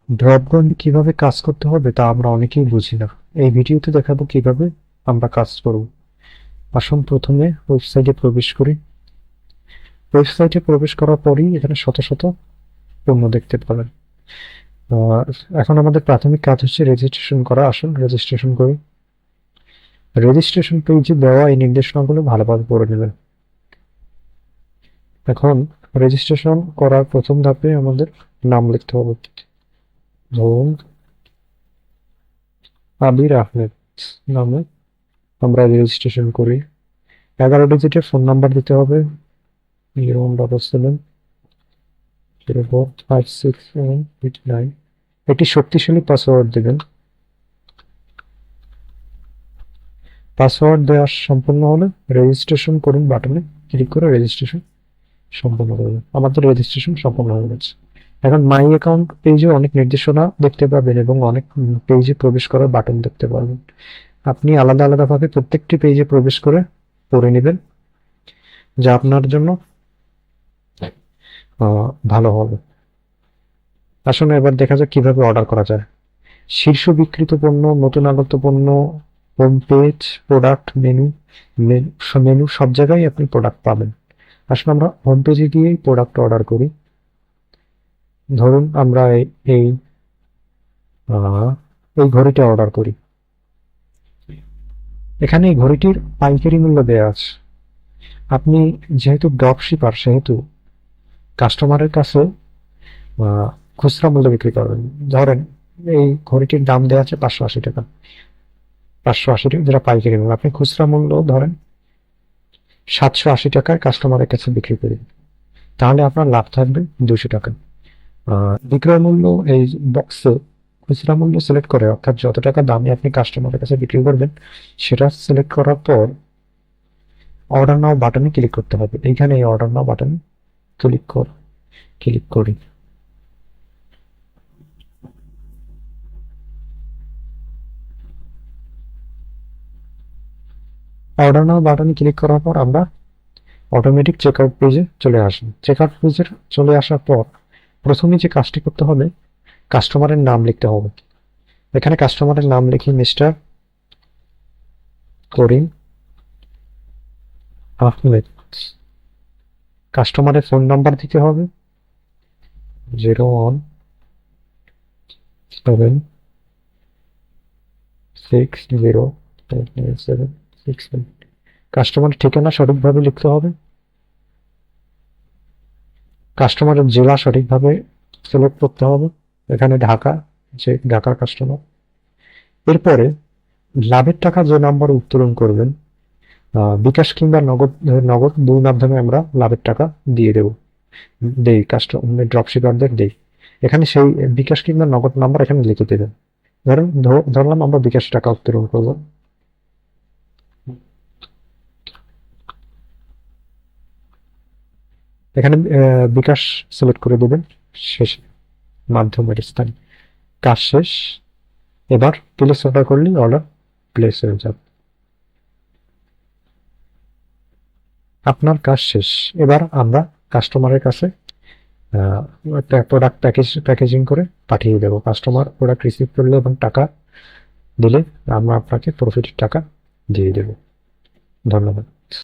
Dropdown কিভাবে কাজ করতে হবে তা আমরা অনেকেই বুঝি না। এই ভিডিওতে দেখাবো কিভাবে আমরা কাজ করব। আসুন প্রথমে ওয়েবসাইটে প্রবেশ করি। ওয়েবসাইটে প্রবেশ করার পরই এখানে শত শত পণ্য দেখতে পাবেন। আর এখন আমাদের প্রাথমিক কাজ হচ্ছে রেজিস্ট্রেশন করা। আসুন রেজিস্ট্রেশন করি। রেজিস্ট্রেশন পেজে দেওয়া এই নির্দেশনাগুলো ভালোভাবে পড়ে নেবেন। এখন রেজিস্ট্রেশন করার প্রথম ধাপে আমাদের নাম লিখতে হবে। ধরুন আবির আহমেদ নামে আমরা রেজিস্ট্রেশন করি। 11 ডিজিটের ফোন নাম্বার দিতে হবে। 0177045679। একটি শক্তিশালী পাসওয়ার্ড দেবেন। পাসওয়ার্ড দেওয়া সম্পূর্ণ হলে রেজিস্ট্রেশন করুন বাটনে ক্লিক করে রেজিস্ট্রেশন সম্পূর্ণ করবেন। আমাদের রেজিস্ট্রেশন সম্পূর্ণ হয়ে গেছে। এখন মাই অ্যাকাউন্ট পেজে অনেক নির্দেশনা দেখতে পাবেন এবং অনেক পেজে প্রবেশ করার বাটন দেখতে পারবেন। আপনি আলাদা আলাদাভাবে প্রত্যেকটি পেজে প্রবেশ করে পড়ে নেবেন, যা আপনার জন্য ভালো হবে। আসুন এবার দেখা যাক কিভাবে অর্ডার করা যায়। শীর্ষ বিক্রিত পণ্য, নতুন আগত পণ্য, home page, product menu, menu সব জায়গায় আপনি প্রোডাক্ট পাবেন। আসলে আমরা হোম পেজে গিয়েই প্রোডাক্ট অর্ডার করি। ধরুন আমরা এই এই ঘড়িটা অর্ডার করি। এখানে এই ঘড়িটির পাইকারি মূল্য দেওয়া আছে। আপনি যেহেতু ড্রপ শিপার সেহেতু কাস্টমারের কাছে খুচরা মূল্য বিক্রি করবেন। ধরেন এই ঘড়িটির দাম দেওয়া আছে 580 টাকা। 580 টাকা যেটা পাইকারি মূল্য, আপনি খুচরা মূল্য ধরেন 780 টাকায় কাস্টমারের কাছে বিক্রি করবেন, তাহলে আপনার লাভ থাকবে 200 টাকা। বিক্রয় মূল্য এই বক্সে খুচরা মূল্য সিলেক্ট করে, অর্থাৎ যত টাকা দামে আপনি কাস্টমারের কাছে বিক্রি করবেন সেটা সিলেক্ট করার পর অর্ডার নাও বাটনে ক্লিক করতে হবে। এইখানে এই অর্ডার নাও বাটনে ক্লিক করি। অর্ডার নাও বাটনে ক্লিক করার পর আমরা অটোমেটিক চেকআউট পেজে চলে আসি। চেকআউট পেজে চলে আসার পর প্রথমে যে কাজটি করতে হবে, কাস্টমারের নাম লিখতে হবে। এখানে কাস্টমারের নাম লিখি মিস্টার করিম আহমেদ। কাস্টমারের ফোন নাম্বার দিতে হবে 0176079767। কাস্টমারের ঠিকানা সঠিকভাবে লিখতে হবে। কাস্টমারের জেলা সঠিকভাবে সিলেক্ট করতে হবে। এখানে ঢাকা, যে ঢাকার কাস্টমার। এরপরে লাভের টাকা যে নাম্বারে উত্তোলন করবেন, বিকাশ কিংবা নগদ, নগদ দুই মাধ্যমে আমরা লাভের টাকা দিয়ে দেই কাস্টমার ড্রপশিপারদের দেই। এখানে সেই বিকাশ কিংবা নগদ নাম্বার এখানে লিখে দেবেন। ধরলাম আমরা বিকাশ টাকা উত্তোলন করব। এখানে বিকাশ সিলেক্ট করে দেবেন। শেষে মাধ্যমের স্থানে কাজ শেষ। এবার প্লেস অর্ডার করলেই অর্ডার প্লেস হয়ে যাবে। আপনার কাজ শেষ। এবার আমরা কাস্টমারের কাছে একটা প্রোডাক্ট প্যাকেজিং করে পাঠিয়ে দেবো। কাস্টমার প্রোডাক্ট রিসিভ করলে এবং টাকা দিলে আমরা আপনাকে প্রফিটের টাকা দিয়ে দেব। ধন্যবাদ।